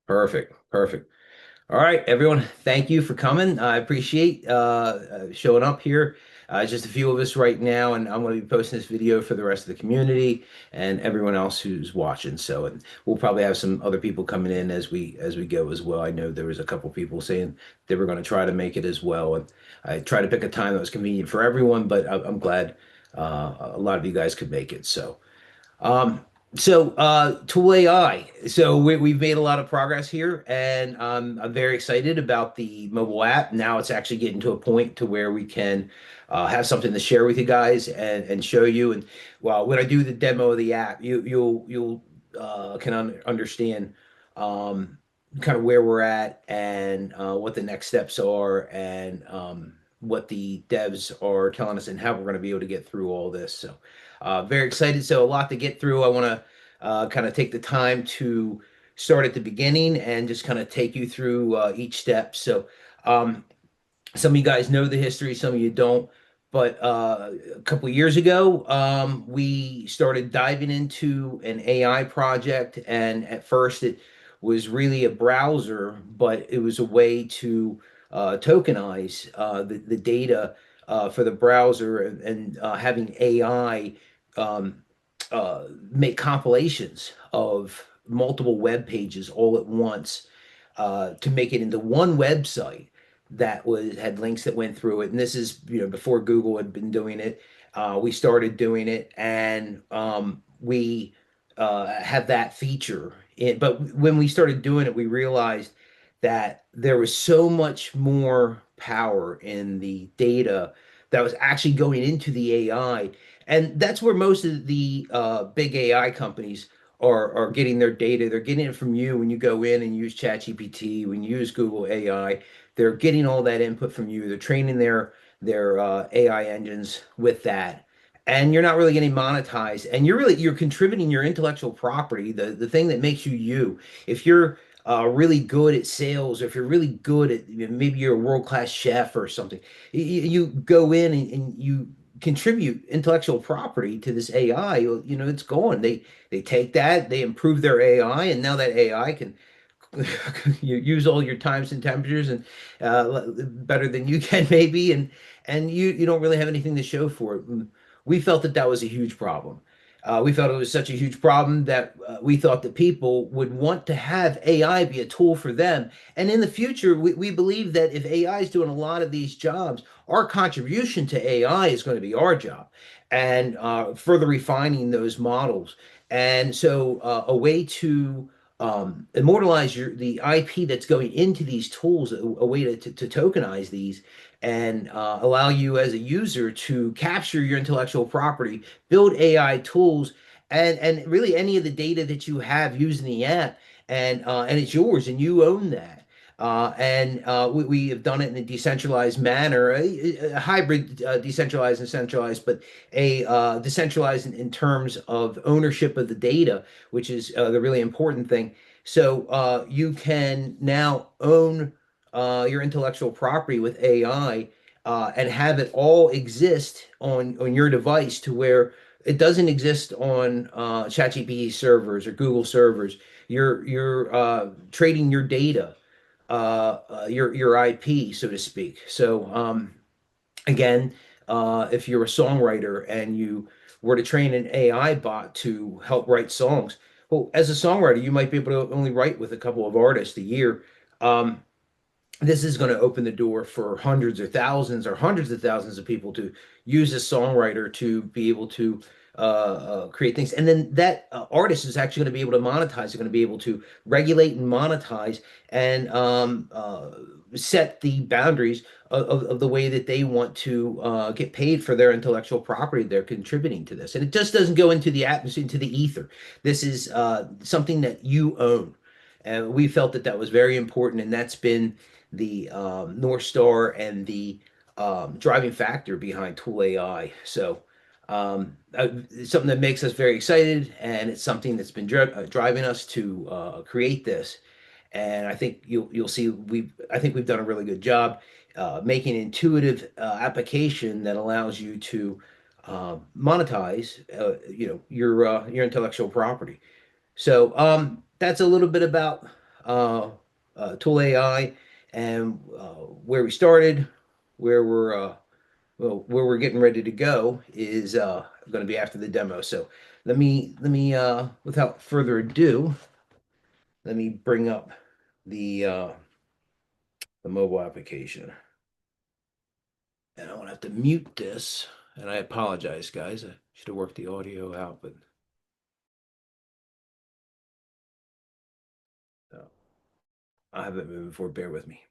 Perfect. Perfect. All right, everyone. Thank you for coming. I appreciate showing up here. Just a few of us right now, and I'm going to be posting this video for the rest of the community and everyone else who's watching. So, and we'll probably have some other people coming in as we go as well. I know there was a couple people saying they were going to try to make it as well, and I try to pick a time that was convenient for everyone. But I'm glad a lot of you guys could make it. Um, Tool AI. We've made a lot of progress here, and I'm very excited about the mobile app. Now it's actually getting to a point to where we can have something to share with you guys and show you. And well, when I do the demo of the app, you'll can understand kind of where we're at and what the next steps are and what the devs are telling us and how we're going to be able to get through all this. Very excited. So a lot to get through. I want to kind of take the time to start at the beginning and just kind of take you through each step. Um, some of you guys know the history, some of you don't. But a couple of years ago, we started diving into an AI project, and at first it was really a browser, but it was a way to tokenize the data for the browser and having AI um, make compilations of multiple web pages all at once to make it into one website that was had links that went through it. And this is before Google had been doing it. We started doing it, and we have that feature. But when we started doing it, we realized that there was so much more power in the data that was actually going into the AI. And that's where most of the big AI companies are getting their data. They're getting it from you when you go in and use ChatGPT, when you use Google AI. They're getting all that input from you. They're training their AI engines with that. And you're not really getting monetized. And you're contributing your intellectual property, the thing that makes you you. If you're really good at sales, or if you're really good at maybe you're a world-class chef or something, you go in and you contribute intellectual property to this AI. It's gone. They take that, they improve their AI, and now that AI can you use all your times and temperatures and better than you can maybe, and you don't really have anything to show for it. We felt that that was a huge problem. We felt it was such a huge problem that we thought that people would want to have AI be a tool for them. And in the future, we believe that if AI is doing a lot of these jobs, our contribution to AI is going to be our job and further refining those models. And so a way to immortalize the IP that's going into these tools, a way to tokenize these and allow you as a user to capture your intellectual property, build AI tools, and really any of the data that you have using the app, and it's yours, and you own that. We have done it in a decentralized manner, a hybrid decentralized and centralized, but a decentralized in terms of ownership of the data, which is the really important thing. So you can now own your intellectual property with AI and have it all exist on your device to where it doesn't exist on ChatGPT servers or Google servers. You're trading your data, your IP, so to speak. Again, if you're a songwriter and you were to train an AI bot to help write songs, well, as a songwriter, you might be able to only write with a couple of artists a year. Um, this is going to open the door for hundreds of thousands of people to use a songwriter to be able to create things. And then that artist is actually going to be able to monetize. They're going to be able to regulate and monetize and set the boundaries of the way that they want to get paid for their intellectual property they're contributing to this. And it just doesn't go into the atmosphere, into the ether. This is something that you own. And we felt that that was very important, and that's been the North Star and the driving factor behind Tool AI. It's something that makes us very excited, and it's something that's been driving us to create this. And I think you'll see I think we've done a really good job making an intuitive application that allows you to monetize your intellectual property. That's a little bit about Tool AI, and where we started, where we're where we're getting ready to go is going to be after the demo. So let me without further ado, let me bring up the mobile application, and I'm gonna have to mute this. And I apologize, guys. I should have worked the audio out, but uh, I haven't moved before. Bear with me.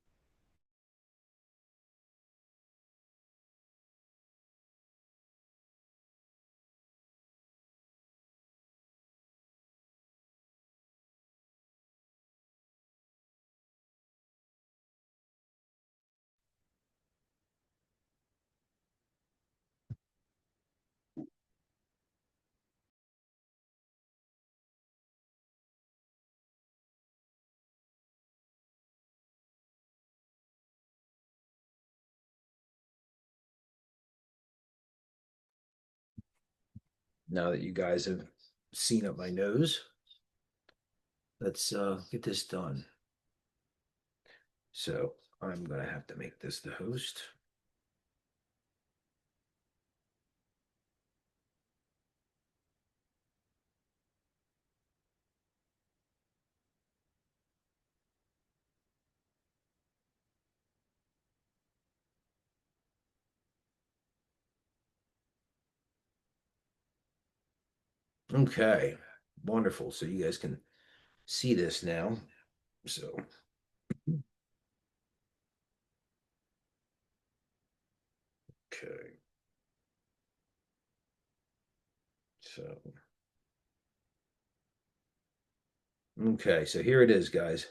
Now that you guys have seen up my nose, let's get this done. So I'm gonna have to make this the host. Okay, wonderful. So you guys can see this now. So, okay. So, okay. So here it is, guys.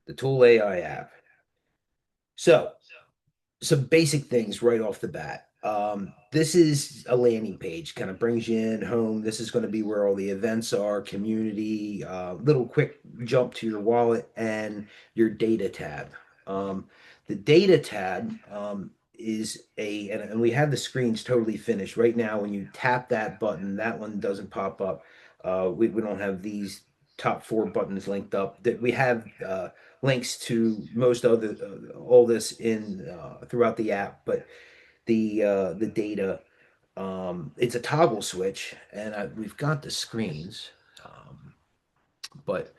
The Tool AI app. So some basic things right off the bat. This is a landing page, kind of brings you in home. This is going to be where all the events are, community, little quick jump to your wallet and your data tab. Um, the data tab is and we have the screens totally finished. Right now, when you tap that button, that one doesn't pop up. We don't have these top four buttons linked up. That we have links to most other all this in throughout the app, but the data, it's a toggle switch, and we've got the screens, but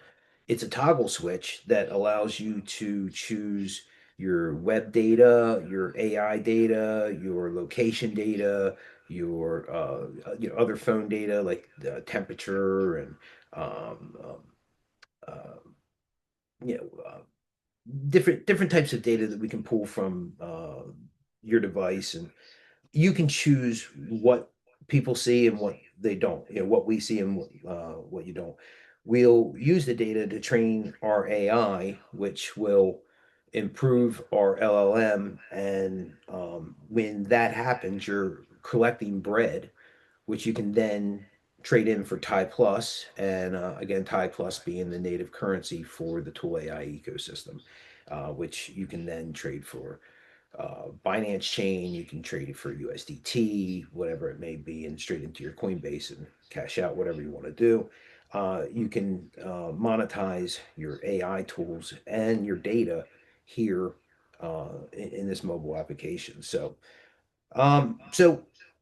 it's a toggle switch that allows you to choose your web data, your AI data, your location data, your other phone data like temperature and um, um, uh, you know different types of data that we can pull from your device, and you can choose what people see and what they don't. What we see and what you don't. We'll use the data to train our AI, which will improve our LLM. And when that happens, you're collecting bread, which you can then trade in for Thai Plus, and again, Thai Plus being the native currency for the Tool AI ecosystem, which you can then trade for Binance chain. You can trade it for USDT, whatever it may be, and straight into your Coinbase and cash out whatever you want to do. You can monetize your AI tools and your data here in this mobile application. So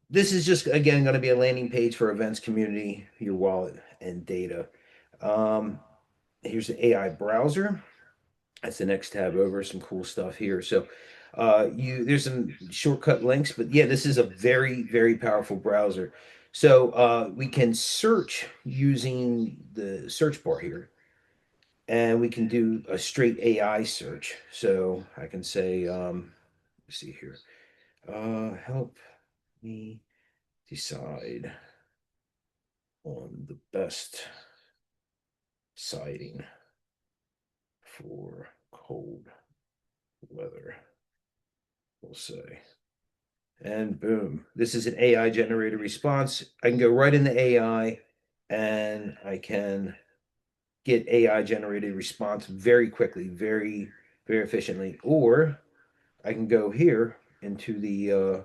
this is just again going to be a landing page for events, community, your wallet, and data. Um, Here's the AI browser. That's the next tab over. Some cool stuff here. So you there's some shortcut links, but yeah, this is a very powerful browser. So we can search using the search bar here, and we can do a straight AI search. So I can say, let's see here, help me decide on the best siding for cold weather, we'll say. And boom, this is an AI generated response. I can go right in the AI and I can get AI generated response very quickly, very efficiently. Or I can go here uh,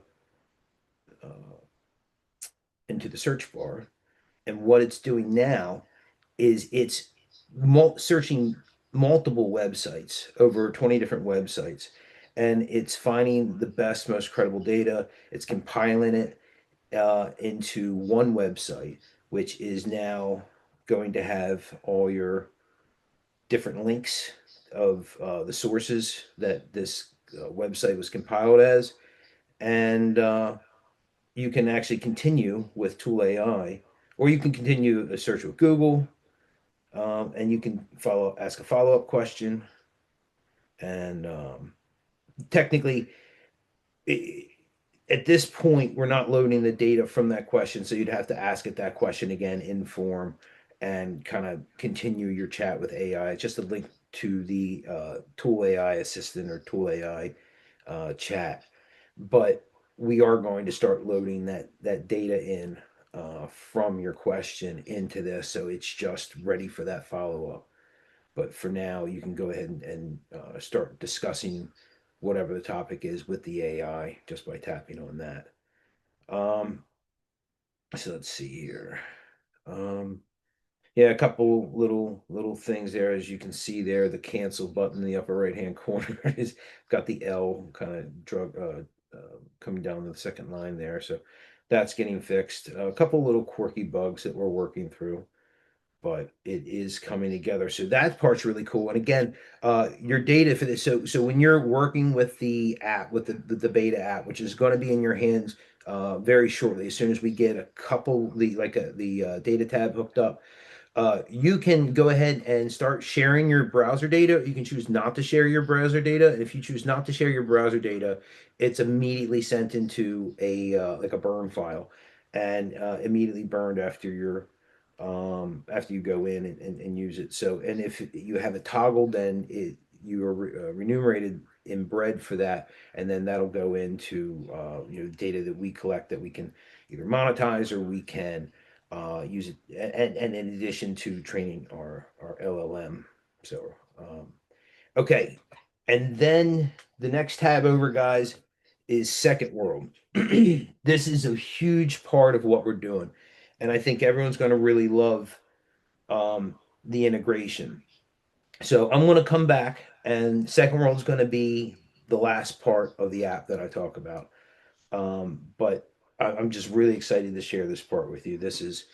into the search bar, and what it's doing now is it's searching multiple websites, over 20 different websites, and it's finding the best, most credible data. It's compiling it into one website, which is now going to have all your different links of the sources that this website was compiled as. And you can actually continue with Tool AI, or you can continue a search with Google, and you can ask a follow up question. And technically, it, at this point, we're not loading the data from that question, so you'd have to ask it that question again in form and kind of continue your chat with AI. It's just a link to the Tool AI assistant or Tool AI chat, but we are going to start loading that data in from your question into this, so it's just ready for that follow up. But for now, you can go ahead and start discussing whatever the topic is with the AI just by tapping on that. Um, so let's see here. Um, yeah, a couple little things there. As you can see there, the cancel button in the upper right hand corner is got the L kind of drug coming down the second line there. So that's getting fixed. A couple little quirky bugs that we're working through, but it is coming together. So that part's really cool. And again, your data for this. So when you're working with the app, with the beta app, which is going to be in your hands very shortly, as soon as we get a couple the data tab hooked up, you can go ahead and start sharing your browser data. You can choose not to share your browser data. And if you choose not to share your browser data, it's immediately sent into a like a burn file, and immediately burned after you go in and use it. So, and if you have it toggled, then you are remunerated in bread for that, and then that'll go into data that we collect that we can either monetize or we can use it, and in addition to training our LLM. So, okay, and then the next tab over, guys, is Second World. This is a huge part of what we're doing, and I think everyone's going to really love the integration. So I'm going to come back, and Second World is going to be the last part of the app that I talk about. But I'm just really excited to share this part with you. This is,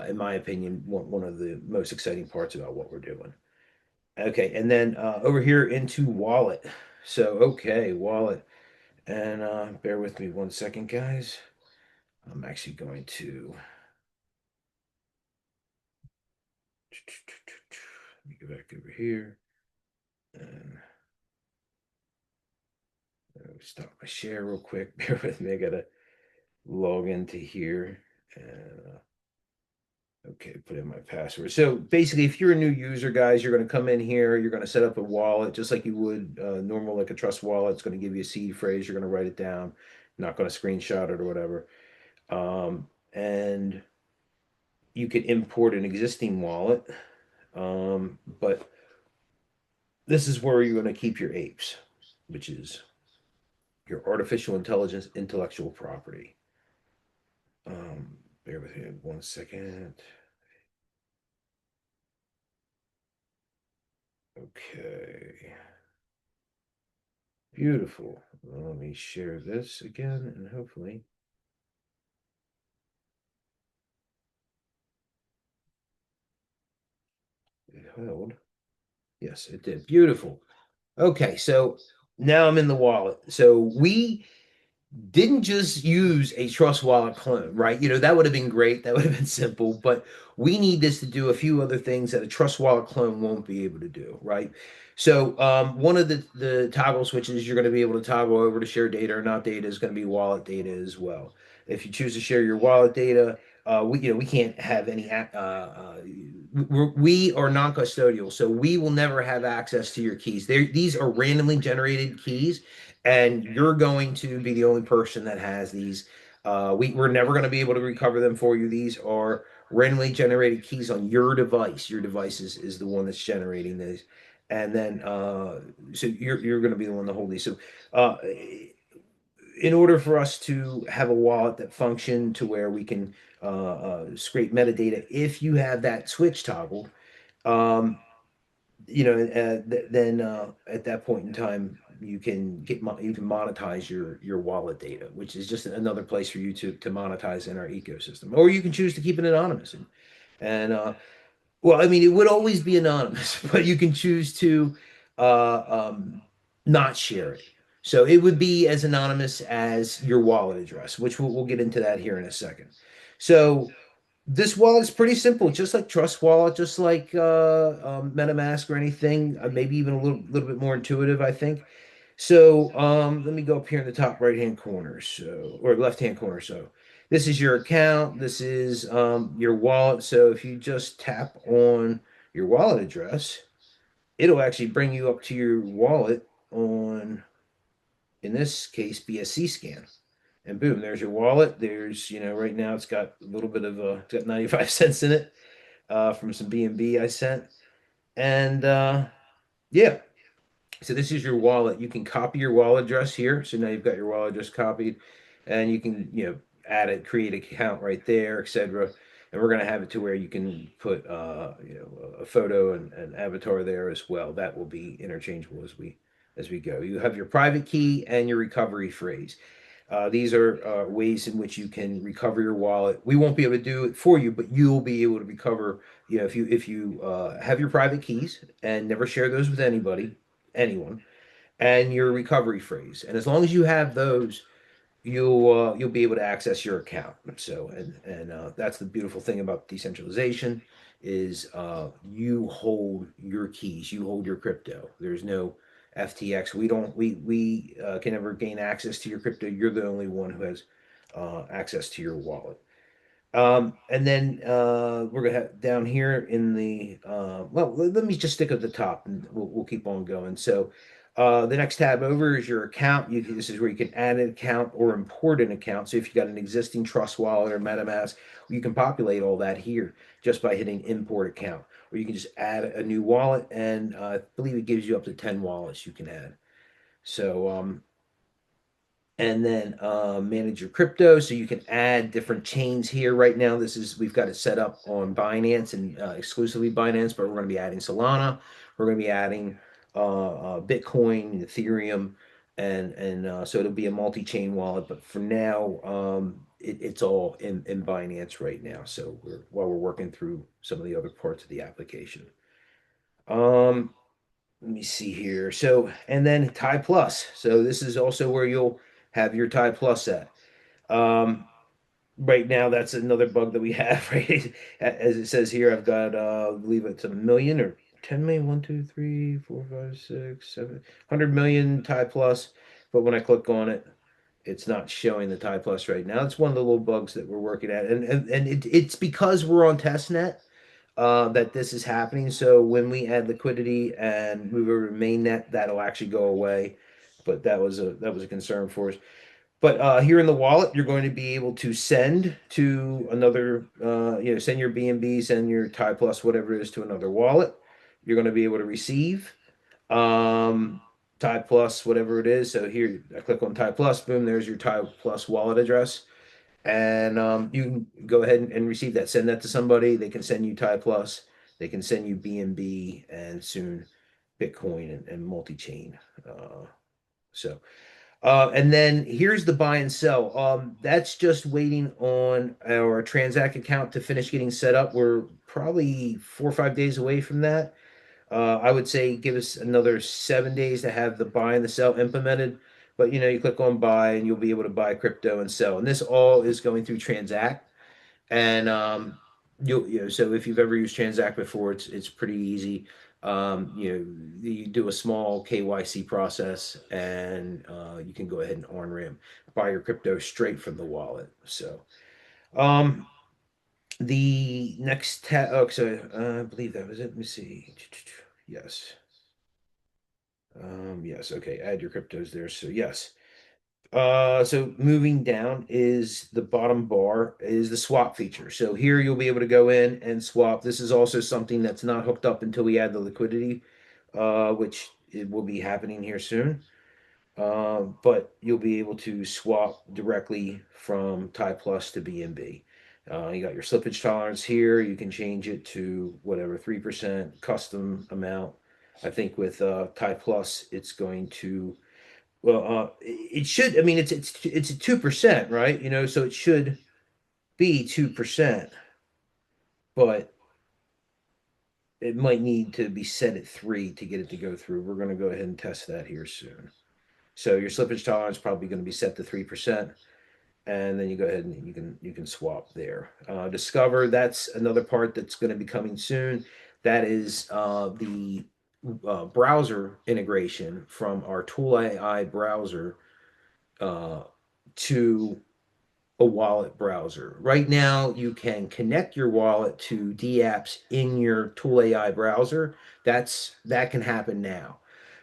in my opinion, one of the most exciting parts about what we're doing. Okay, and then over here into Wallet. So, okay, Wallet. And bear with me 1 second, guys. I'm actually going to let me go back over here and stop my share real quick. Bear with me. I gotta log into here and okay, put in my password. So basically, if you're a new user, guys, you're going to come in here. You're going to set up a wallet just like you would normal, like a trust wallet. It's going to give you a seed phrase. You're going to write it down. Not going to screenshot it or whatever. And you can import an existing wallet. But this is where you're going to keep your apes, which is your artificial intelligence intellectual property. Bear with me 1 second. Okay. Beautiful. Let me share this again and hopefully it held. Yes, it did. Beautiful. Okay, so now I'm in the wallet. So we didn't just use a Trust Wallet clone, right? That would have been great. That would have been simple, but we need this to do a few other things that a Trust Wallet clone won't be able to do, right? So one of the toggle switches you're going to be able to toggle over to share data or not data is going to be wallet data as well. If you choose to share your wallet data, we can't have any. We are non-custodial, so we will never have access to your keys. These are randomly generated keys, and you're going to be the only person that has these. We're never going to be able to recover them for you. These are randomly generated keys on your device. Your device is the one that's generating these, and then so you're going to be the one to hold these. So uh, in order for us to have a wallet that function to where we can scrape metadata, if you have that switch toggled, um, then at that point in time, you can monetize your wallet data, which is just another place for you to monetize in our ecosystem. Or you can choose to keep it anonymous, and well, I mean, it would always be anonymous, but you can choose to uh, um, not share it. So it would be as anonymous as your wallet address, which we'll get into that here in a second. So this wallet is pretty simple, just like Trust Wallet, just like MetaMask or anything. Maybe even a little bit more intuitive, I think. So let me go up here in the top right hand corner, or left hand corner. So this is your account. This is your wallet. So if you just tap on your wallet address, it'll actually bring you up to your wallet on, in this case, BSC scan. And boom, there's your wallet. There's, right now it's got a little bit of it's got 95 cents in it from some BNB I sent. And yeah, so this is your wallet. You can copy your wallet address here. So now you've got your wallet address copied, and you can, add it, create an account right there, etc. And we're gonna have it to where you can put, a photo and an avatar there as well. That will be interchangeable as we go. You have your private key and your recovery phrase. These are ways in which you can recover your wallet. We won't be able to do it for you, but you'll be able to recover. If you have your private keys and never share those with anyone, and your recovery phrase. And as long as you have those, you'll be able to access your account. So and that's the beautiful thing about decentralization is you hold your keys, you hold your crypto. There's no FTX. We can never gain access to your crypto. You're the only one who has access to your wallet. And then we're gonna have down here in the well, let me just stick at the top, and we'll keep on going. So the next tab over is your account. This is where you can add an account or import an account. So if you got an existing Trust Wallet or MetaMask, you can populate all that here just by hitting import account. Or you can just add a new wallet, and I believe it gives you up to 10 wallets you can add. So and then manage your crypto, so you can add different chains here. Right now, we've got it set up on Binance and exclusively Binance, but we're going to be adding Solana, we're going to be adding Bitcoin, Ethereum, and so it'll be a multi-chain wallet. But for now, it's all in Binance right now. So while we're working through some of the other parts of the application. um Let me see here. So, and then Tie Plus. So this is also where you'll have your Tie Plus at. Um, right now, that's another bug that we have, right? As it says here, I've got, I believe it's a million or 10 million, 1, 2, 3, 4, 5, 6, 7, 100 million Tie Plus. But when I click on it, it's not showing the Tie Plus right now. It's one of the little bugs that we're working at. And it's because we're on testnet that this is happening. So when we add liquidity and move over to mainnet, that'll actually go away. But that was a concern for us. But here in the wallet, you're going to be able to send to another, send your BNB, send your Tie Plus, whatever it is, to another wallet. You're going to be able to receive um, Tie Plus, whatever it is. So here, I click on Tie Plus, boom, there's your Tie Plus wallet address. And you can go ahead and receive that. Send that to somebody. They can send you Tie Plus. They can send you BNB and soon Bitcoin and multi-chain. So, and then here's the buy and sell. That's just waiting on our Transact account to finish getting set up. We're probably 4 or 5 days away from that. I would say give us another 7 days to have the buy and the sell implemented. But you click on buy and you'll be able to buy crypto and sell. And this all is going through Transact. And so if you've ever used Transact before, it's pretty easy. You do a small KYC process, and you can go ahead and on ramp buy your crypto straight from the wallet. So um, the next tab. Oh, so I believe that was it. Let me see. Yes. Yes. Okay. Add your cryptos there. So yes. So moving down is the bottom bar is the swap feature. So here you'll be able to go in and swap. This is also something that's not hooked up until we add the liquidity, which it will be happening here soon. But you'll be able to swap directly from Tie Plus to BNB. You got your slippage tolerance here. You can change it to whatever 3% custom amount. I think with Tie Plus, it's going to well, it should. I mean, it's a 2%, right? You know, so it should be 2%, but it might need to be set at 3 to get it to go through. We're going to go ahead and test that here soon. So your slippage tolerance is probably going to be set to 3%, and then you go ahead and you can swap there. Discover, that's another part that's going to be coming soon. That is the browser integration from our ToolAI browser uh, to a wallet browser. Right now, you can connect your wallet to dApps in your ToolAI browser. That can happen now,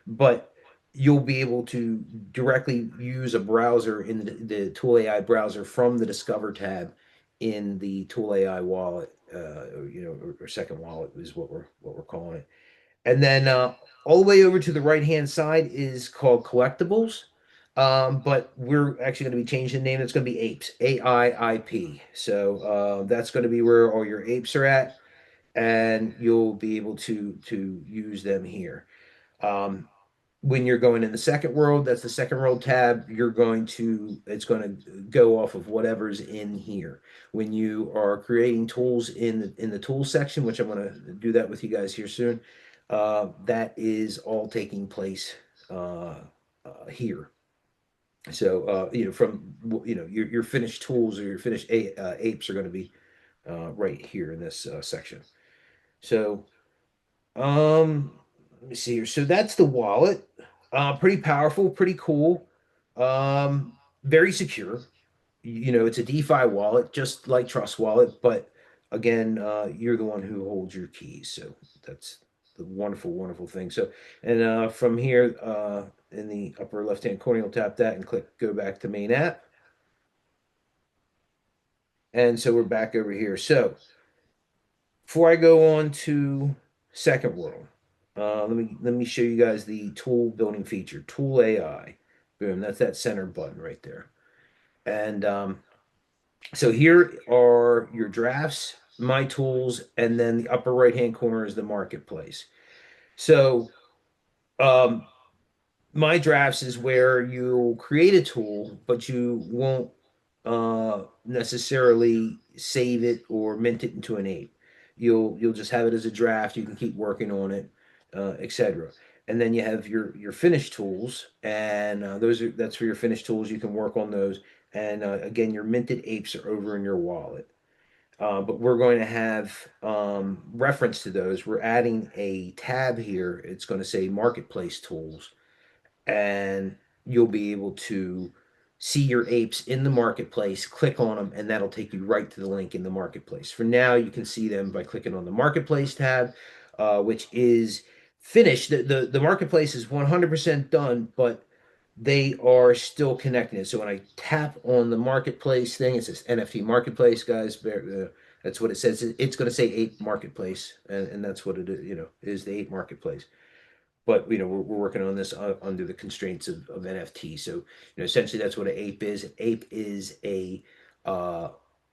but you'll be able to directly use a browser in the ToolAI browser from the Discover tab in the ToolAI wallet. Or second wallet is what we're calling it. And then all the way over to the right hand side is called collectibles. But we're actually going to be changing the name. It's going to be apes, AIIP. So that's going to be where all your apes are at, and you'll be able to use them here. Um, when you're going in the second world, that's the second world tab. It's going to go off of whatever's in here. When you are creating tools in the tools section, which I'm going to do that with you guys here soon, that is all taking place here. So from your finished tools or your finished apes are going to be right here in this section. So let me see here. So that's the wallet. Pretty powerful, pretty cool. Very secure. It's a DeFi wallet, just like Trust Wallet, but again, you're the one who holds your keys. So that's the wonderful, wonderful thing. So, and from here, in the upper left-hand corner, you'll tap that and click Go Back to Main App. And so we're back over here. So before I go on to Second World, let me show you guys the tool building feature, Tool AI. Boom, that's that center button right there. And so here are your drafts, my tools, and then the upper right hand corner is the marketplace. So um, my drafts is where you'll create a tool, but you won't necessarily save it or mint it into an ape. You'll just have it as a draft. You can keep working on it, etc. And then you have your finished tools, and that's for your finished tools. You can work on those. And again, your minted apes are over in your wallet. But we're going to have reference to those. We're adding a tab here. It's going to say Marketplace Tools, and you'll be able to see your apes in the marketplace, click on them, and that'll take you right to the link in the marketplace. For now, you can see them by clicking on the Marketplace tab, which is finished. The marketplace is 100% done, but they are still connected. So when I tap on the marketplace thing, it says NFT marketplace, guys. That's what it says. It's going to say ape marketplace, and that's what it is. Is the ape marketplace. But we're working on this under the constraints of NFT. So essentially that's what an ape is. An ape is a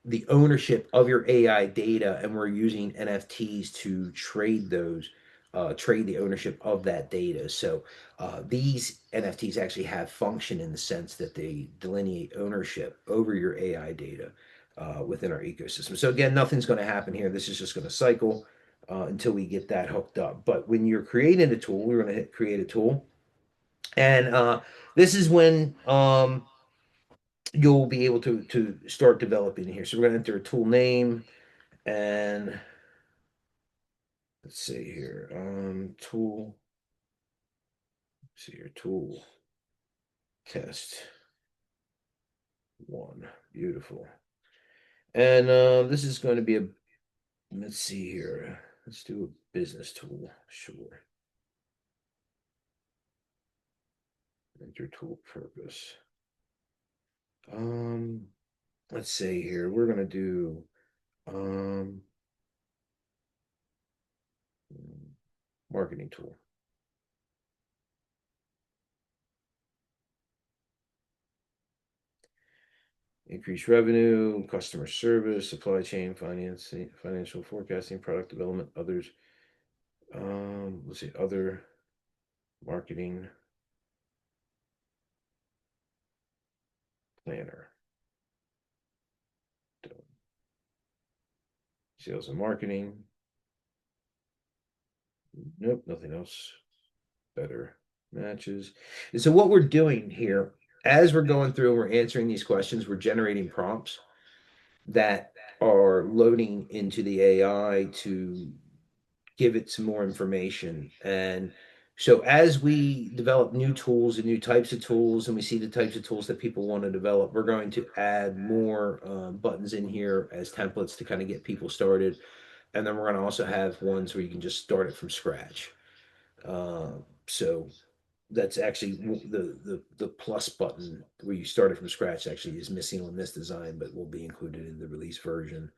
the ownership of your AI data, and we're using NFTs to trade the ownership of that data. So these NFTs actually have function in the sense that they delineate ownership over your AI data within our ecosystem. So again, nothing's going to happen here. This is just going to cycle until we get that hooked up. But when you're creating a tool, we're going to hit create a tool. And this is when you'll be able to start developing here. So we're going to enter a tool name, and let's see here. Tool, let's see here, tool test one. Beautiful. And this is going to be let's see here. Let's do a business tool. Sure. Enter tool purpose. Um, let's see here. We're gonna do um marketing tool. Increase revenue, customer service, supply chain, financing, financial forecasting, product development, others. Let's see, other. marketing planner. Sales and marketing. Nope, nothing else better matches. And so what we're doing here, as we're going through and we're answering these questions, we're generating prompts that are loading into the AI to give it some more information. And so as we develop new tools and new types of tools, and we see the types of tools that people want to develop, we're going to add more buttons in here as templates to kind of get people started. And then we're going to also have ones where you can just start it from scratch. Uh, so that's actually the plus button where you start it from scratch actually is missing on this design, but will be included in the release version,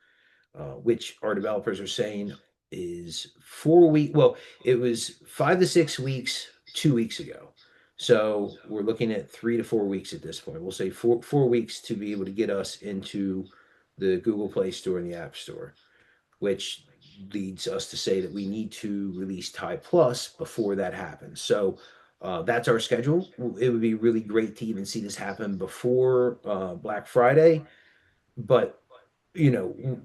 which our developers are saying is 4 week. Well, it was 5 to 6 weeks 2 weeks ago. So we're looking at 3 to 4 weeks at this point. We'll say four weeks to be able to get us into the Google Play Store and the App Store, which leads us to say that we need to release Tie Plus before that happens. So that's our schedule. It would be really great to even see this happen before Black Friday, but you know,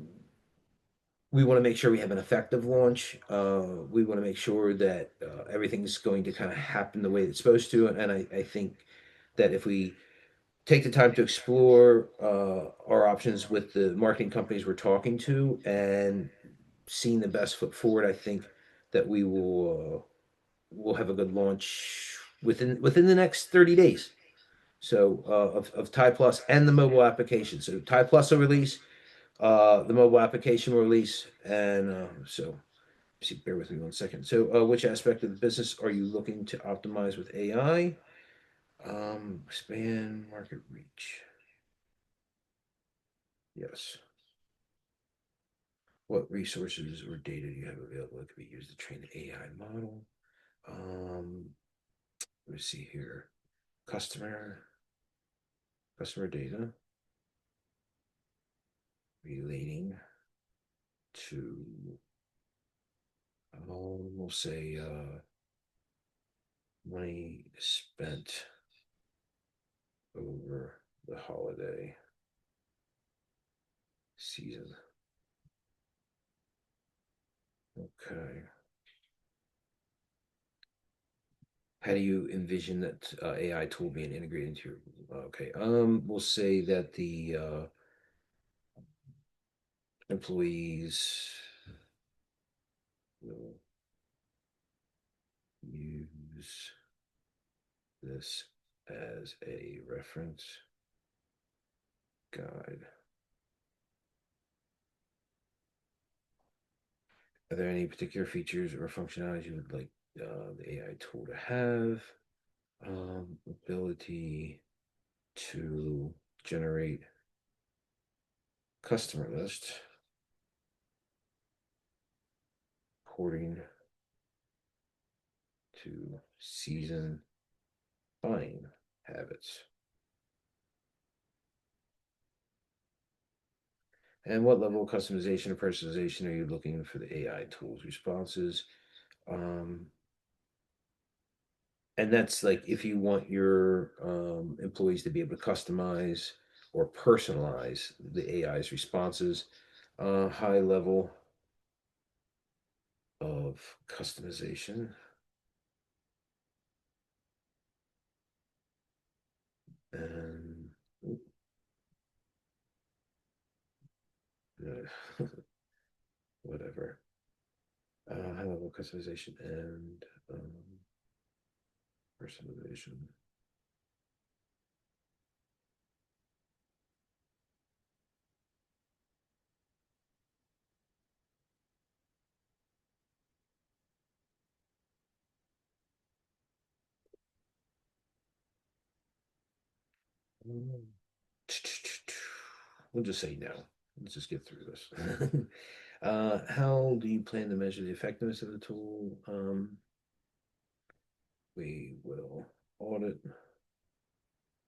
we want to make sure we have an effective launch. We want to make sure that everything's going to kind of happen the way it's supposed to. And I think that if we take the time to explore our options with the marketing companies we're talking to and seeing the best foot forward, I think that we'll have a good launch within the next 30 days. So of Tie Plus and the mobile application. So Tie Plus will release, the mobile application will release, and so see, bear with me 1 second. So which aspect of the business are you looking to optimize with AI? Expand market reach. Yes. What resources or data do you have available that could be used to train the AI model? Um, let me see here. Customer customer data relating to we'll say money spent over the holiday season. Okay. How do you envision that AI tool being integrated into your? Okay. We'll say that the employees will use this as a reference guide. Are there any particular features or functionalities you would like the AI tool to have? Ability to generate customer list according to season buying habits. And what level of customization or personalization are you looking for the AI tools responses? Um, and that's like if you want your employees to be able to customize or personalize the AI's responses, high level of customization and whatever. High level customization and personalization. We'll just say no. Let's just get through this. How do you plan to measure the effectiveness of the tool? We will audit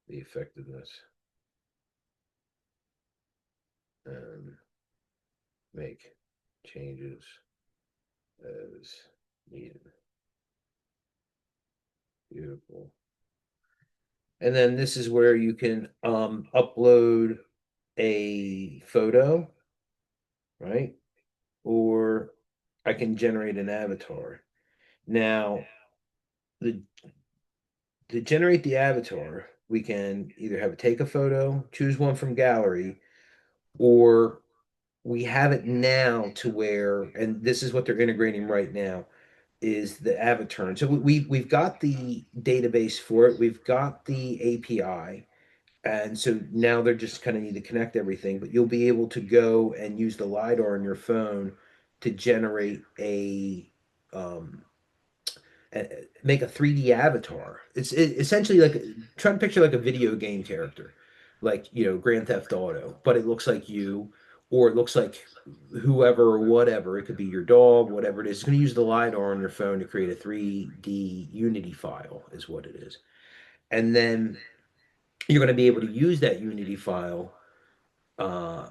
the effectiveness and make changes as needed. Beautiful. And then this is where you can upload a photo, right? Or I can generate an avatar. Now, the to generate the avatar, we can either have it take a photo, choose one from gallery, or we have it now to where, and this is what they're integrating right now, is the avatar. So we've got the database for it, we've got the API, and so now they're just kind of need to connect everything. But you'll be able to go and use the lidar on your phone to generate um, make a 3D avatar. Essentially like try to picture like a video game character, like Grand Theft Auto, but it looks like you, or it looks like whoever or whatever. It could be your dog, whatever it is. It's going to use the lidar on your phone to create a 3D Unity file, is what it is, and then you're going to be able to use that Unity file uh,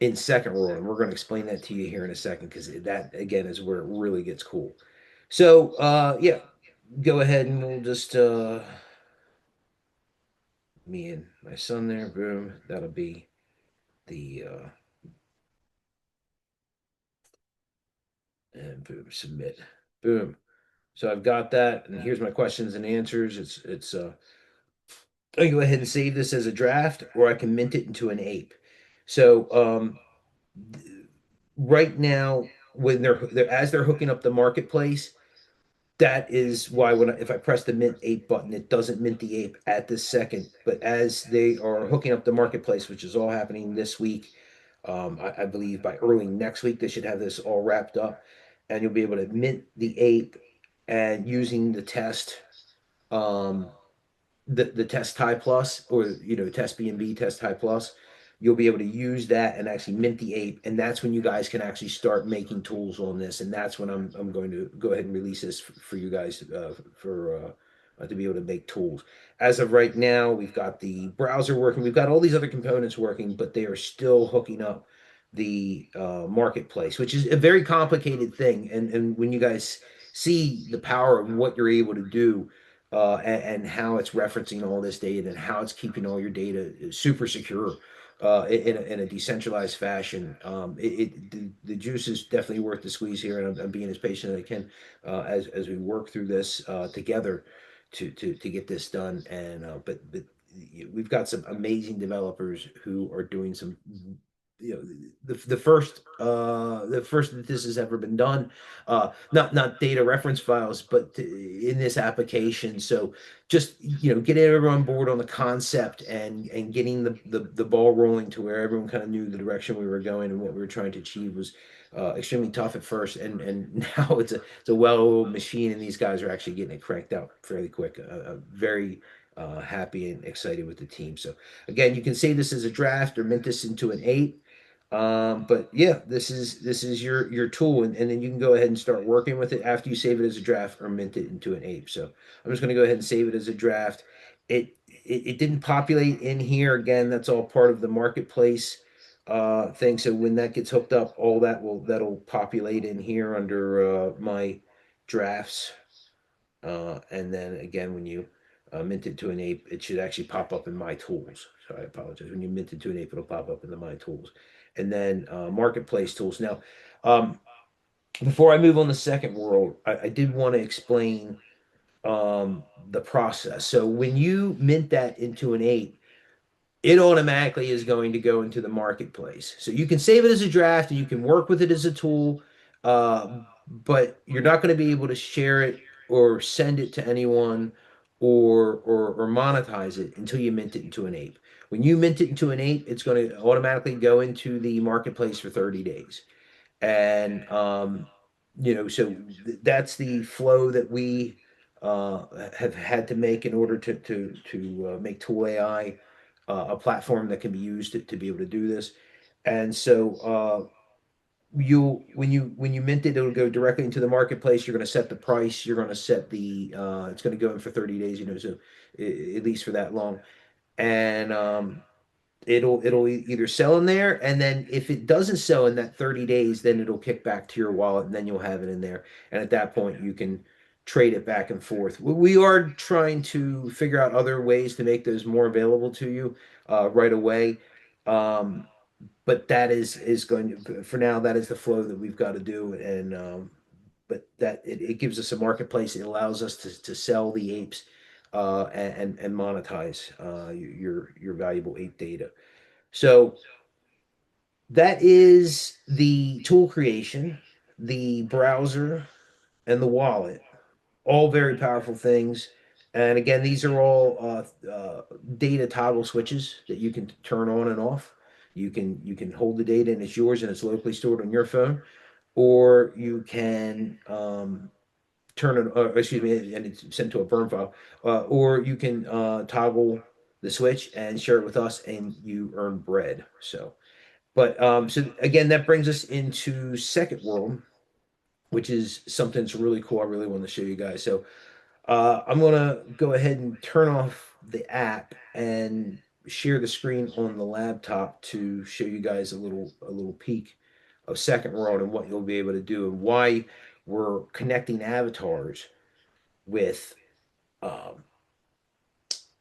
in second world, and we're going to explain that to you here in a second because that again is where it really gets cool. So yeah, go ahead and we'll just me and my son there, boom, that'll be the and boom, submit, boom. So I've got that, and here's my questions and answers. It's I can go ahead and save this as a draft, or I can mint it into an ape. So right now, when they're as they're hooking up the marketplace, that is why if I press the mint ape button, it doesn't mint the ape at this second. But as they are hooking up the marketplace, which is all happening this week, I believe by early next week they should have this all wrapped up, and you'll be able to mint the ape and using the test. Um, the test high plus, or test B&B test high plus, you'll be able to use that and actually mint the ape, and that's when you guys can actually start making tools on this, and that's when I'm going to go ahead and release this for you guys to be able to make tools. As of right now, we've got the browser working, we've got all these other components working, but they are still hooking up the marketplace, which is a very complicated thing, and when you guys see the power of what you're able to do, and how it's referencing all this data and how it's keeping all your data super secure in a decentralized fashion. The juice is definitely worth the squeeze here, and I'm being as patient as I can as we work through this together to get this done. And but we've got some amazing developers who are doing some the first that this has ever been done, not data reference files, but in this application. So just getting everyone on board on the concept and getting the ball rolling to where everyone kind of knew the direction we were going and what we were trying to achieve was extremely tough at first, and now it's a well-oiled machine, and these guys are actually getting it cranked out fairly quick. I'm very happy and excited with the team. So again, you can save this as a draft or mint this into an eight. But yeah, this is your tool, and then you can go ahead and start working with it after you save it as a draft or mint it into an ape. So I'm just going to go ahead and save it as a draft. It didn't populate in here again. That's all part of the marketplace thing. So when that gets hooked up, all that'll populate in here under my drafts. And then again, when you mint it to an ape, it should actually pop up in my tools. So I apologize. When you mint it to an ape, it'll pop up in the my tools. And then marketplace tools. Now, um, before I move on the second world, I did want to explain the process. So when you mint that into an ape, it automatically is going to go into the marketplace. So you can save it as a draft and you can work with it as a tool, but you're not going to be able to share it or send it to anyone or monetize it until you mint it into an ape. When you mint it into an ape, it's going to automatically go into the marketplace for 30 days. And so that's the flow that we have had to make in order to make Tool AI a platform that can be used to be able to do this. And so you when you mint it, it'll go directly into the marketplace. You're going to set the price. You're going to set the it's going to go in for 30 days. So at least for that long, and it'll either sell in there, and then if it doesn't sell in that 30 days, then it'll kick back to your wallet, and then you'll have it in there. And at that point, you can trade it back and forth. We are trying to figure out other ways to make those more available to you right away. Um, but that is going to, for now, that is the flow that we've got to do. And but that it gives us a marketplace. It allows us to sell the apes and monetize your valuable ape data. So that is the tool creation, the browser, and the wallet. All very powerful things. And again, these are all data toggle switches that you can turn on and off. You can hold the data and it's yours and it's locally stored on your phone, or you can turn it, excuse me, and it's sent to a burn file, or you can toggle the switch and share it with us, and you earn bread. So, but so again, that brings us into second world, which is something that's really cool. I really want to show you guys. So I'm gonna go ahead and turn off the app and share the screen on the laptop to show you guys a little peek of Second World and what you'll be able to do and why we're connecting avatars with um,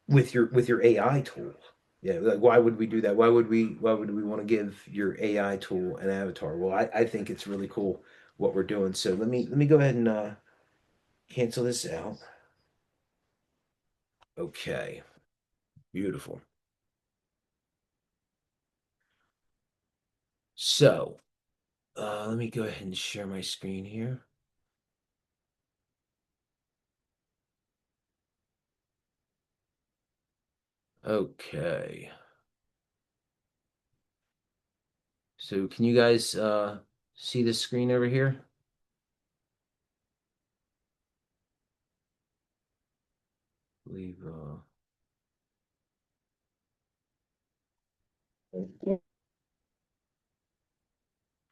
with your AI tool. Yeah, like why would we do that? Why would we want to give your AI tool an avatar? Well, I think it's really cool what we're doing. So let me go ahead and cancel this out. Okay, beautiful. So, let me go ahead and share my screen here. Okay. So, can you guys see the screen over here? I believe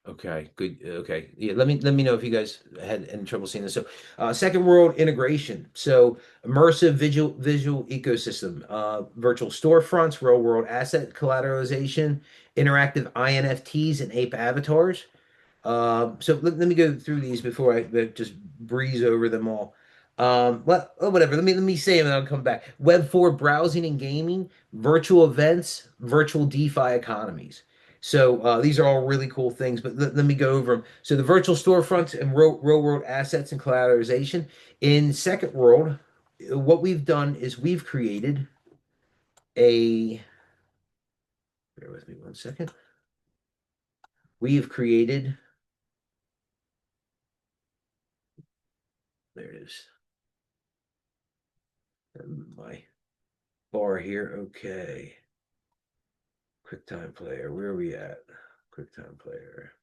okay, good. Okay. Yeah, let me know if you guys had any trouble seeing this. So, second world integration. So, immersive visual ecosystem, virtual storefronts, real world asset collateralization, interactive INFTs and ape avatars. So let me go through these before I just breeze over them all. Whatever. Let me say them and I'll come back. Web 4 browsing and gaming, virtual events, virtual DeFi economies. So these are all really cool things, but let me go over them. So the virtual storefronts and real world assets and collateralization. In Second World, what we've done is we've created a, bear with me one second. We have created, there it is, my bar here. Okay. QuickTime Player. Where are we at? QuickTime Player.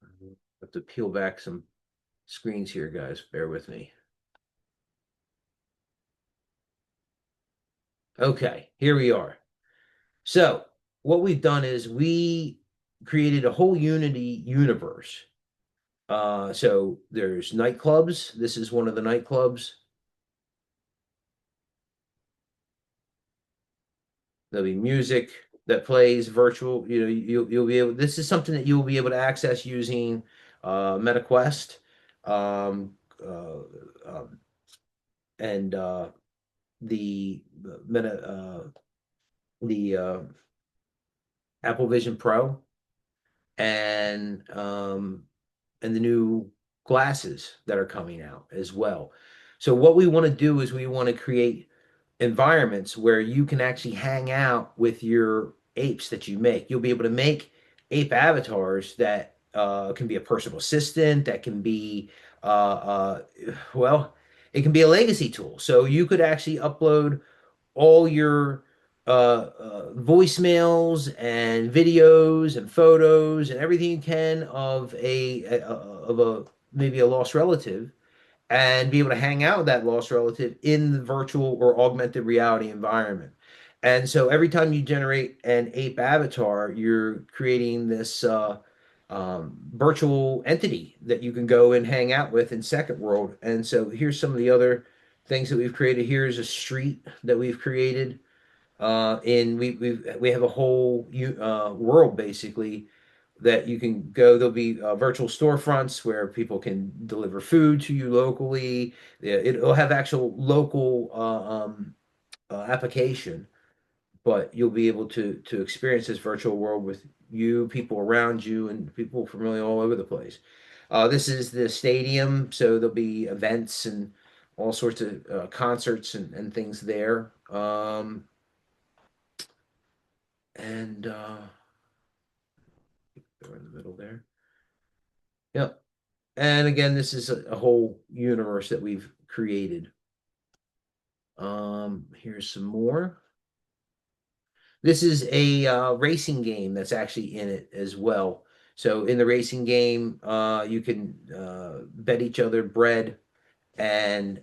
I have to peel back some screens here, guys. Bear with me. Okay, here we are. So, what we've done is we created a whole Unity universe. So there's nightclubs. This is one of the nightclubs. There'll be music that plays virtual. You'll be able. This is something that you'll be able to access using MetaQuest, um, uh, um, and the Meta, the Apple Vision Pro, and the new glasses that are coming out as well. So what we want to do is we want to create environments where you can actually hang out with your apes that you make. You'll be able to make ape avatars that can be a personal assistant, that can be, well, it can be a legacy tool. So you could actually upload all your voicemails and videos and photos and everything you can of a maybe a lost relative and be able to hang out with that lost relative in the virtual or augmented reality environment. And so every time you generate an ape avatar, you're creating this virtual entity that you can go and hang out with in Second World. And so here's some of the other things that we've created. Here's a street that we've created. And we have a whole world basically that you can go. There'll be virtual storefronts where people can deliver food to you locally. Yeah, it'll have actual local application, but you'll be able to experience this virtual world with you, people around you, and people from really all over the place. This is the stadium, so there'll be events and all sorts of concerts and things there. And They're in the middle there. Yep. And again, this is a whole universe that we've created. Here's some more. This is a racing game that's actually in it as well. So in the racing game, you can bet each other bread and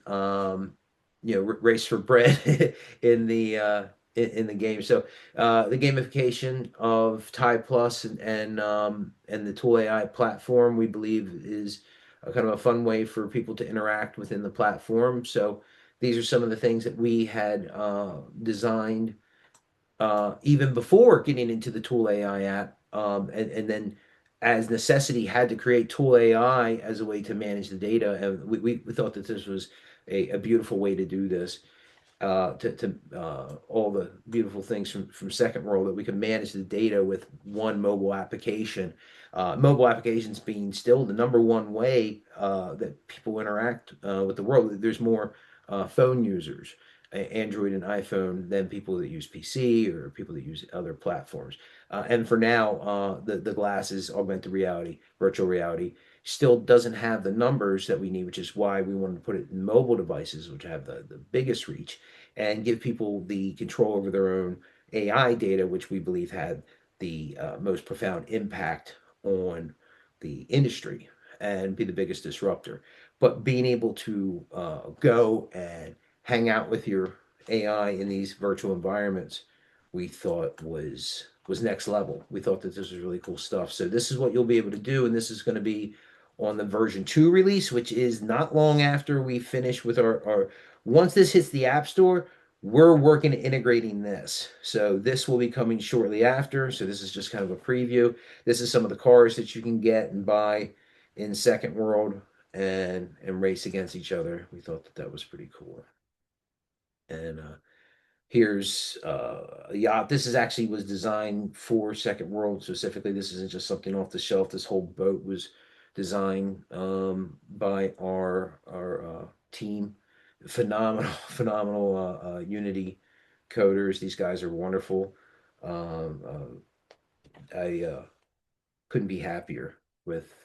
race for bread in the game. So the gamification of Tide Plus and the Tool AI platform, we believe, is a kind of a fun way for people to interact within the platform. So these are some of the things that we had designed even before getting into the Tool AI app, and then as necessity had to create Tool AI as a way to manage the data. And we thought that this was a beautiful way to do this, to all the beautiful things from Second World, that we can manage the data with one mobile application. Mobile applications being still the number one way that people interact with the world. There's more phone users, Android and iPhone, than people that use PC or people that use other platforms. And for now, the glasses, augmented reality, virtual reality, still doesn't have the numbers that we need, which is why we wanted to put it in mobile devices, which have the biggest reach, and give people the control over their own AI data, which we believe had the most profound impact on the industry and be the biggest disruptor. But being able to go and hang out with your AI in these virtual environments, we thought was next level. We thought that this was really cool stuff. So this is what you'll be able to do, and this is going to be on the version 2 release, which is not long after we finish with our once this hits the App Store, we're working at integrating this. So this will be coming shortly after. So this is just kind of a preview. This is some of the cars that you can get and buy in Second World and race against each other. We thought that that was pretty cool. And Here's a yacht. This is actually was designed for Second World specifically. This isn't just something off the shelf. This whole boat was designed by our team. Phenomenal, phenomenal Unity coders. These guys are wonderful. I couldn't be happier with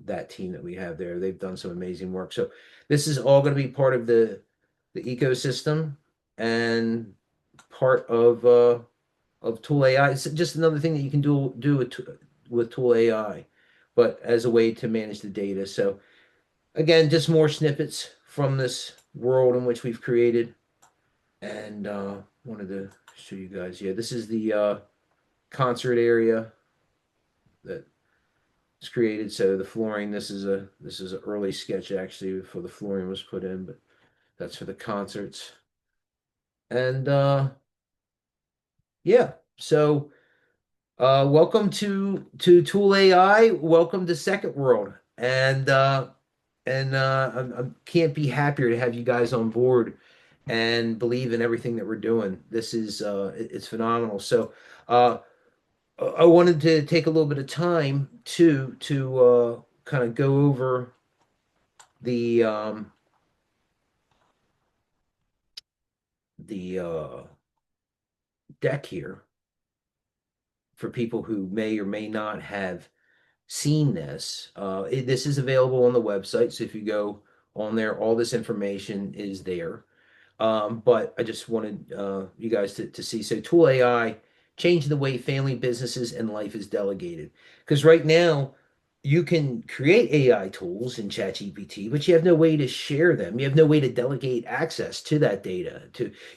that team that we have there. They've done some amazing work. So this is all going to be part of the ecosystem and part of Tool AI. It's just another thing that you can do with Tool AI, but as a way to manage the data. So again, just more snippets from this world in which we've created, and wanted to show you guys. Yeah, this is the concert area that is created. So the flooring. This is an early sketch actually before the flooring was put in, but that's for the concerts. And Yeah, so welcome to Tool AI. Welcome to Second World, I can't be happier to have you guys on board and believe in everything that we're doing. This is it's phenomenal. So uh, I wanted to take a little bit of time to kind of go over the the deck here for people who may or may not have seen this. This is available on the website, so if you go on there, all this information is there. But I just wanted you guys to see. So Tool AI changing the way family, businesses, and life is delegated. Because right now, you can create AI tools in ChatGPT, but you have no way to share them. You have no way to delegate access to that data.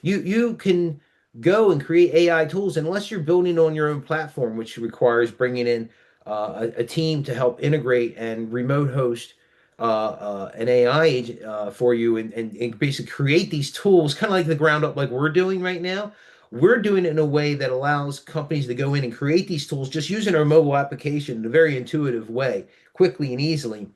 You can go and create AI tools unless you're building on your own platform, which requires bringing in a team to help integrate and remote host an AI agent for you and basically create these tools kind of like the ground up, like we're doing right now. we're doing it in a way that allows companies to go in and create these tools just using our mobile application in a very intuitive way, quickly and easily,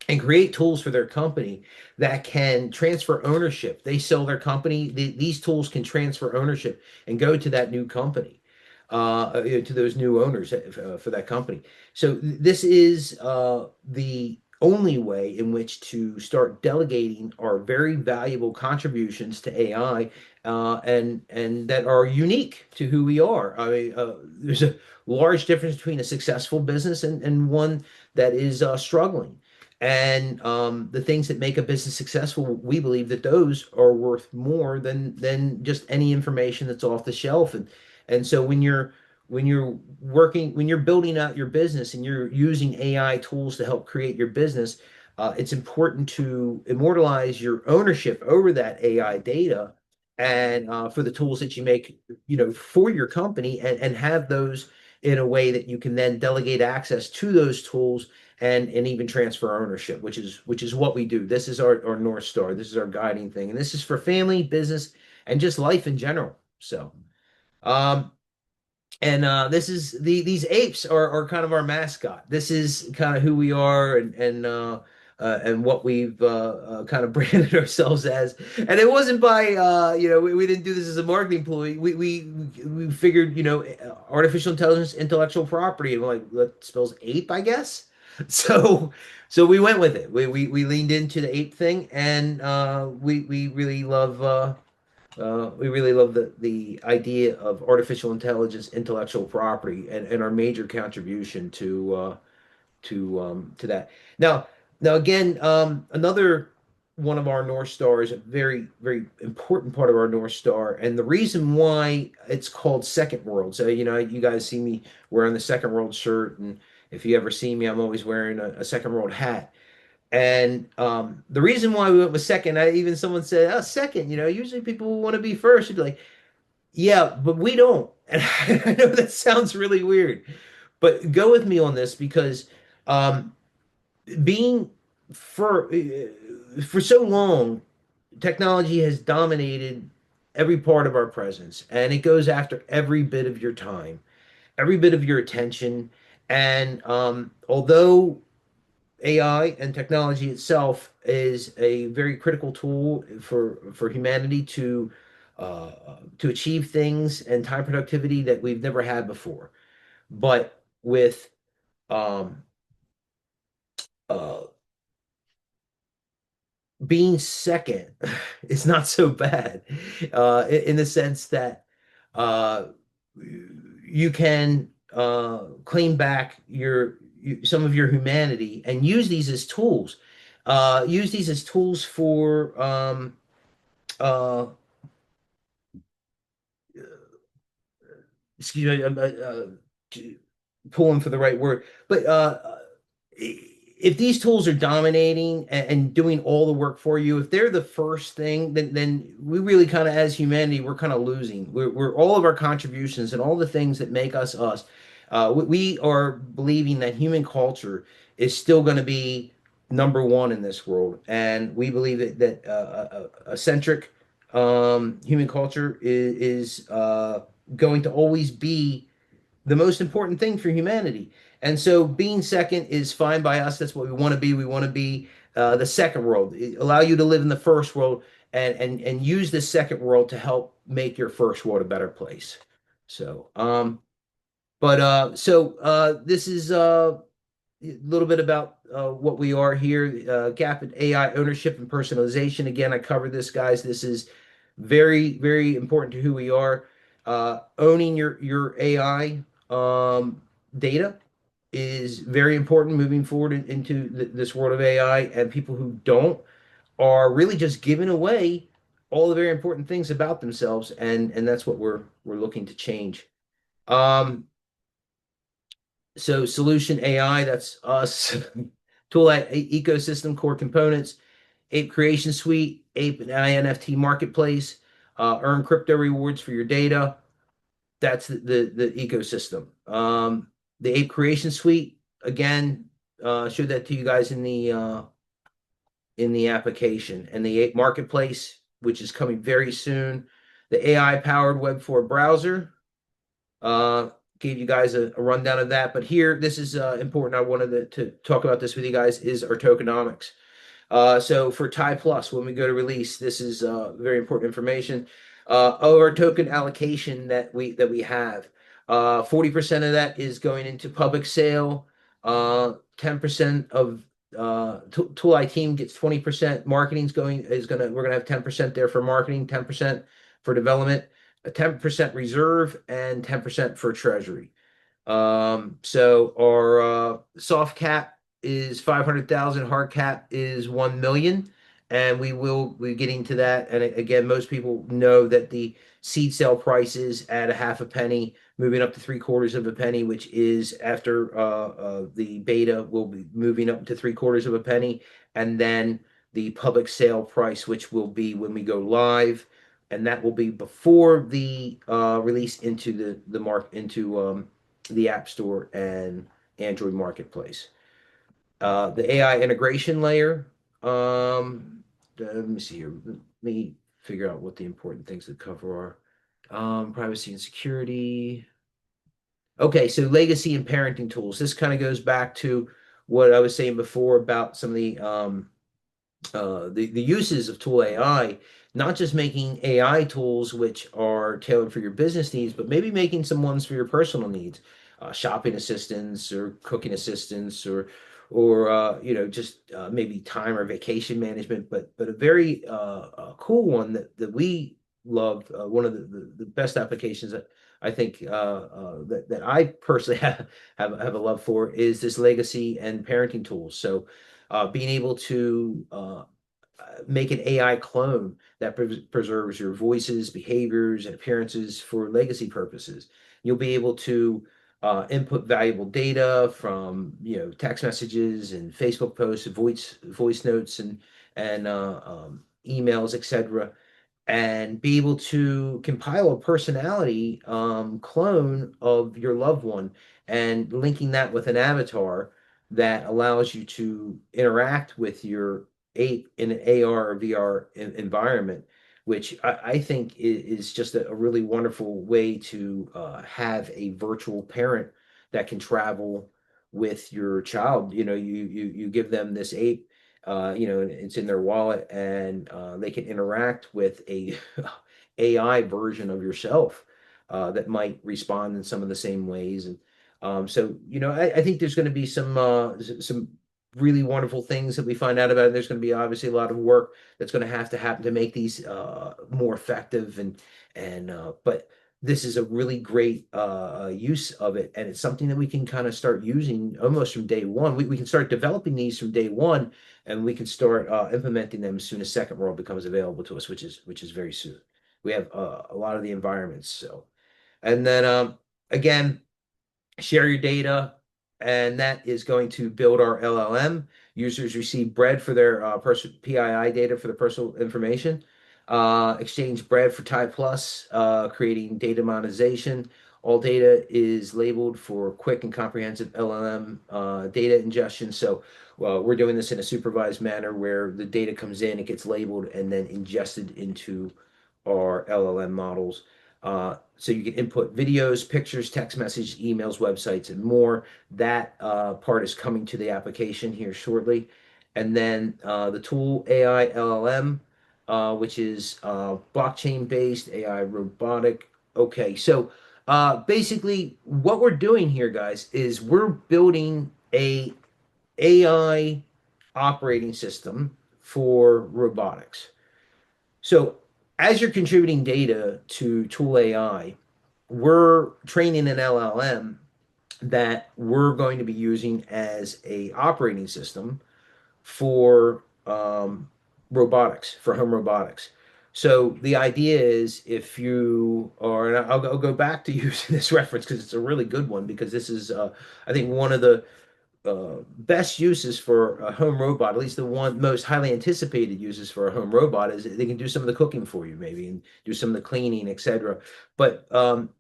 and create tools for their company that can transfer ownership. They sell their company, these tools can transfer ownership and go to that new company, to those new owners for that company. So this is the only way in which to start delegating our very valuable contributions to AI, and that are unique to who we are. I mean, there's a large difference between a successful business and one that is struggling. And the things that make a business successful, we believe that those are worth more than just any information that's off the shelf. And so when you're building out your business and you're using AI tools to help create your business, it's important to immortalize your ownership over that AI data, and for the tools that you make, for your company, and have those in a way that you can then delegate access to those tools, and even transfer ownership, which is what we do. This is our North Star. This is our guiding thing. And this is for family, business, and just life in general. So, um, and this is these apes are kind of our mascot. This is kind of who we are, and what we've kind of branded ourselves as. And it wasn't by we didn't do this as a marketing ploy. We figured, artificial intelligence, intellectual property, and we're like, that spells ape, I guess. So we went with it. We leaned into the ape thing, and we really love the idea of artificial intelligence, intellectual property, and our major contribution to that. Now, now again, another one of our North Stars, a very, very important part of our North Star, and the reason why it's called Second World. So, you guys see me wearing the Second World shirt, and if you ever see me, I'm always wearing a Second World hat. And the reason why we went with second, even someone said, "Oh, second, usually people want to be first." You'd be like, "Yeah, but we don't." And I know that sounds really weird, but go with me on this, because um, being for so long, technology has dominated every part of our presence, and it goes after every bit of your time, every bit of your attention. And although AI and technology itself is a very critical tool for humanity to achieve things and time productivity that we've never had before. But with um, uh, being second, it's not so bad, in the sense that uh, you can claim back some of your humanity and use these as tools. Use these as tools for uh, excuse me, pulling for the right word, but if these tools are dominating and doing all the work for you, if they're the first thing, then we really kind of, as humanity, we're kind of losing. We're all of our contributions and all the things that make us us. We are believing that human culture is still going to be number one in this world, and we believe that a centric human culture is going to always be the most important thing for humanity. And so being second is fine by us. That's what we want to be. We want to be the second world. Allow you to live in the first world, and use the second world to help make your first world a better place. So, this is a little bit about what we are here. Gap in AI ownership and personalization. Again, I covered this, guys. This is very, very important to who we are. Owning your AI data is very important moving forward into this world of AI, and people who don't are really just giving away all the very important things about themselves, and that's what we're looking to change. Um, so Solution AI, that's us. ToolAi ecosystem core components, Ape Creation Suite, Ape and INFT marketplace, earn crypto rewards for your data. That's the ecosystem. The Ape Creation Suite, again, showed that to you guys in the application, and the Ape Marketplace, which is coming very soon. The AI powered Web4 browser. Uh, Gave you guys a rundown of that. But here, this is important. I wanted to talk about this with you guys is our tokenomics. So for Tie Plus, when we go to release, this is very important information. Of our token allocation that we have, 40% of that is going into public sale. 10% of ToolAI team gets 20%. Marketing's going is gonna we're gonna have 10% there for marketing, 10% for development, a 10% reserve, and 10% for treasury. So our soft cap is 500,000, hard cap is 1 million, and we will be getting to that. And again, most people know that the seed sale price is at a half a penny, moving up to three-quarters of a penny, which is after the beta will be moving up to three-quarters of a penny, and then the public sale price, which will be when we go live, and that will be before the release into the mark into the App Store and Android Marketplace. The AI integration layer. Let me see here. Let me figure out what the important things that cover are. Privacy and security. Okay, so legacy and parenting tools. This kind of goes back to what I was saying before about some of the uses of Tool AI, not just making AI tools which are tailored for your business needs, but maybe making some ones for your personal needs, shopping assistance or cooking assistance or just maybe time or vacation management. But a very cool one that we love, one of the best applications that I think that I personally have a love for is this legacy and parenting tools. So being able to make an AI clone that preserves your voices, behaviors, and appearances for legacy purposes. You'll be able to input valuable data from text messages and Facebook posts, voice notes, and emails, etc., and be able to compile a personality clone of your loved one and linking that with an avatar that allows you to interact with your ape in an AR or VR environment, which I think is just a really wonderful way to have a virtual parent that can travel with your child. You give them this ape, it's in their wallet, and they can interact with a AI version of yourself that might respond in some of the same ways. And so, I think there's going to be some really wonderful things that we find out about. There's going to be obviously a lot of work that's going to happen to make these more effective, but this is a really great use of it, and it's something that we can kind of start using almost from day one. We can start developing these from day one, and we can start implementing them as soon as Second World becomes available to us, which is very soon. We have a lot of the environments. So, and then again, share your data, and that is going to build our LLM. Users receive bread for their PII data for the personal information. Exchange bread for Tie Plus, creating data monetization. All data is labeled for quick and comprehensive LLM data ingestion. So we're doing this in a supervised manner where the data comes in, it gets labeled, and then ingested into our LLM models. So you can input videos, pictures, text messages, emails, websites, and more. That part is coming to the application here shortly. And then the Tool AI LLM, which is blockchain-based AI robotic. Okay, so basically what we're doing here, guys, is we're building a AI operating system for robotics. So as you're contributing data to Tool AI, we're training an LLM that we're going to be using as a operating system for robotics, for home robotics. So the idea is if you are, and I'll go back to using this reference because it's a really good one, because this is, I think, one of the best uses for a home robot, at least the one most highly anticipated uses for a home robot, is they can do some of the cooking for you, maybe, and do some of the cleaning, etc. But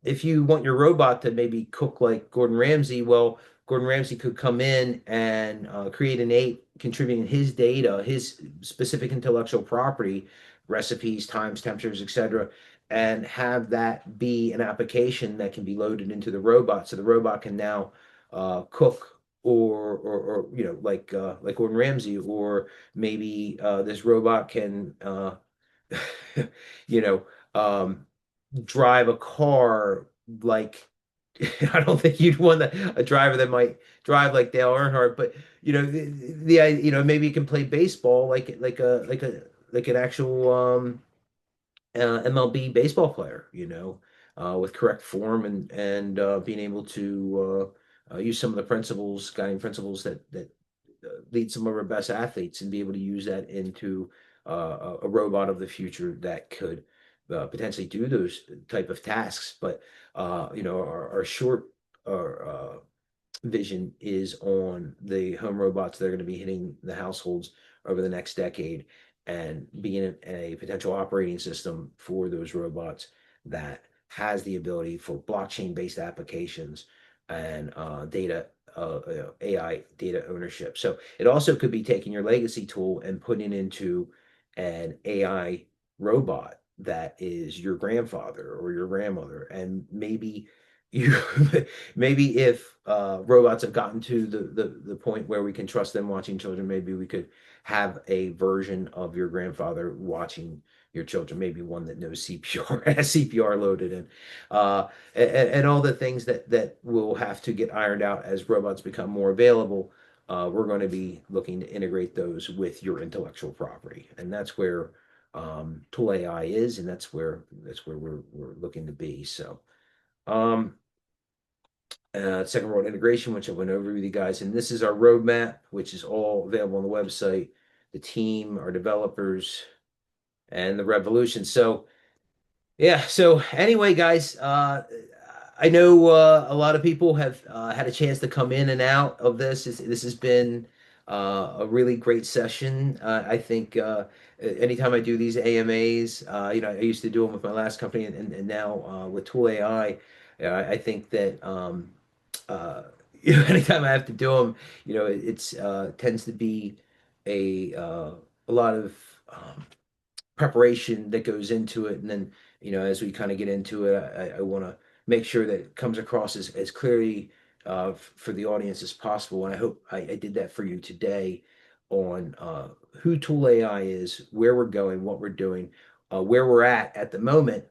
if you want your robot to maybe cook like Gordon Ramsay, well, Gordon Ramsay could come in and create an ape contributing his data, his specific intellectual property, recipes, times, temperatures, etc., and have that be an application that can be loaded into the robot, so the robot can now cook or like Gordon Ramsay, or maybe this robot can you know um, drive a car like I don't think you'd want a driver that might drive like Dale Earnhardt, but maybe you can play baseball like an actual MLB baseball player, with correct form and being able to use some of the guiding principles that lead some of our best athletes, and be able to use that into a robot of the future that could potentially do those type of tasks. But our short our vision is on the home robots that are going to be hitting the households over the next decade, and being a potential operating system for those robots that has the ability for blockchain-based applications and AI data ownership. So it also could be taking your legacy tool and putting it into an AI robot that is your grandfather or your grandmother, and you maybe if robots have gotten to the point where we can trust them watching children, maybe we could have a version of your grandfather watching your children, maybe one that knows CPR, has CPR loaded in, and all the things that will have to get ironed out as robots become more available. We're going to be looking to integrate those with your intellectual property, and that's where Tool AI is, and that's where we're looking to be. So. Um, Second world integration, which I went over with you guys. And this is our roadmap, which is all available on the website, the team, our developers, and the revolution. So, yeah. So, anyway, guys, I know a lot of people have had a chance to come in and out of this. This has been a really great session. I think anytime I do these AMAs, I used to do them with my last company, and now with Tool AI, I think that uh, anytime I have to do them, it's tends to be a uh, a lot of um, preparation that goes into it. And then, as we kind of get into it, I want to make sure that it comes across as clearly for the audience as possible. And I hope I did that for you today on who Tool AI is, where we're going, what we're doing, where we're at the moment,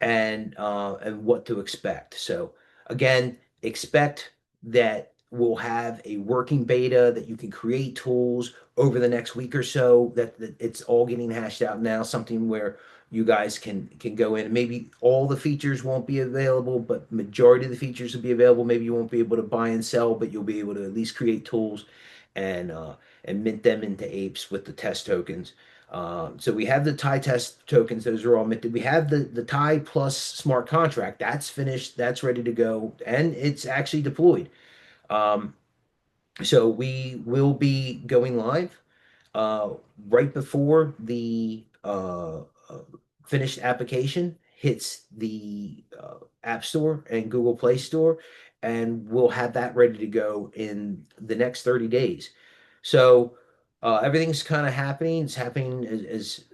and what to expect. So again, expect that we'll have a working beta that you can create tools over the next week or so, that it's all getting hashed out now, something where you guys can go in. Maybe all the features won't be available, but majority of the features will be available. Maybe you won't be able to buy and sell, but you'll be able to at least create tools and uh, and mint them into apes with the test tokens. So we have the Tie test tokens; those are all minted. We have the Tie plus smart contract that's finished, that's ready to go, and it's actually deployed. Um, so we will be going live uh, right before the finished application hits the App Store and Google Play Store, and we'll have that ready to go in the next 30 days. So everything's kind of happening. It's happening as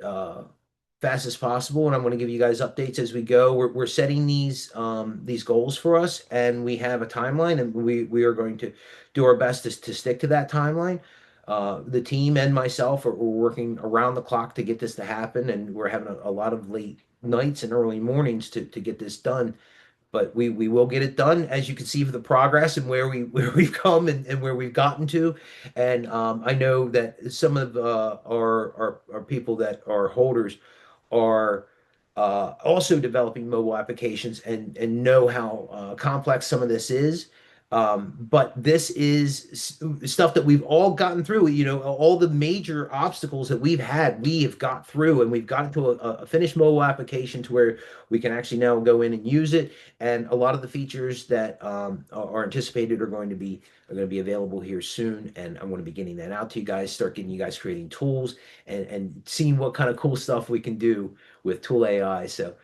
fast as possible, and I'm going to give you guys updates as we go. We're setting these goals for us, and we have a timeline, and we are going to do our best to stick to that timeline. The team and myself are working around the clock to get this to happen, and we're having a lot of late nights and early mornings to get this done. But we will get it done, as you can see, for the progress and where we've come and where we've gotten to. And I know that some of our people that are holders are also developing mobile applications, and know how complex some of this is. But this is stuff that we've all gotten through. All the major obstacles that we've had, we have got through, and we've gotten to a finished mobile application to where we can actually now go in and use it. And a lot of the features that are anticipated are going to be available here soon. And I'm going to be getting that out to you guys, start getting you guys creating tools and seeing what kind of cool stuff we can do with Tool AI. So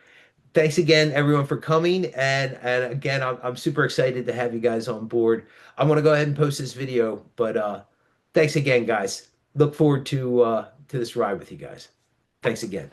thanks again, everyone, for coming. And again, I'm super excited to have you guys on board. I'm going to go ahead and post this video, but thanks again, guys. Look forward to this ride with you guys. Thanks again.